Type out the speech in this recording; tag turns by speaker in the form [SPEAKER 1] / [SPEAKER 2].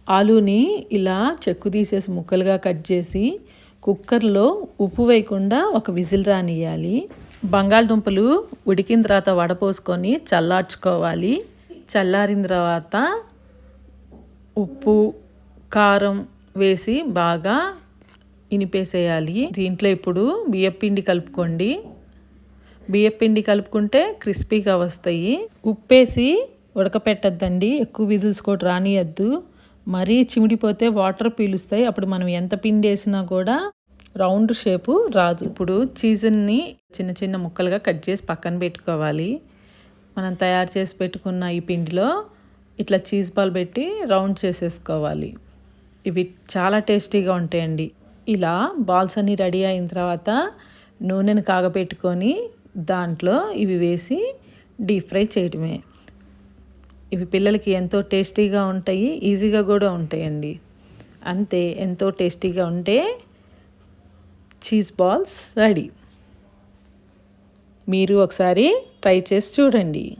[SPEAKER 1] ఆలూని ఇలా చెక్కు తీసేసి ముక్కలుగా కట్ చేసి కుక్కర్లో ఉప్పు వేయకుండా ఒక విజిల్ రానియాలి. బంగాళదుంపలు ఉడికిన తర్వాత వడపోసుకొని చల్లార్చుకోవాలి. చల్లారిన తర్వాత ఉప్పు కారం వేసి బాగా ఇనిపేసేయాలి. దీంట్లో ఇప్పుడు బియ్యపిండి కలుపుకోండి. బియ్యపిండి కలుపుకుంటే క్రిస్పీగా వస్తాయి. ఉప్పేసి ఉడకపెట్టద్దండి, ఎక్కువ విజిల్స్ కూడా రానియద్దు. మరీ చిమిడిపోతే వాటర్ పీలుస్తాయి. అప్పుడు మనం ఎంత పిండి వేసినా కూడా రౌండ్ షేపు రాదు. ఇప్పుడు చీజ్ని చిన్న చిన్న ముక్కలుగా కట్ చేసి పక్కన పెట్టుకోవాలి. మనం తయారు చేసి పెట్టుకున్న ఈ పిండిలో ఇట్లా చీజ్ బాల్ పెట్టి రౌండ్ చేసేసుకోవాలి. ఇవి చాలా టేస్టీగా ఉంటాయండి. ఇలా బాల్స్ అన్నీ రెడీ అయిన తర్వాత నూనెను కాగపెట్టుకొని దాంట్లో ఇవి వేసి డీప్ ఫ్రై చేయడమే. ఇవి పిల్లలకి ఎంతో టేస్టీగా ఉంటాయి, ఈజీగా కూడా ఉంటాయండి. అంతే, ఎంతో టేస్టీగా ఉంటే చీజ్ బాల్స్ రెడీ. మీరు ఒకసారి ట్రై చేసి చూడండి.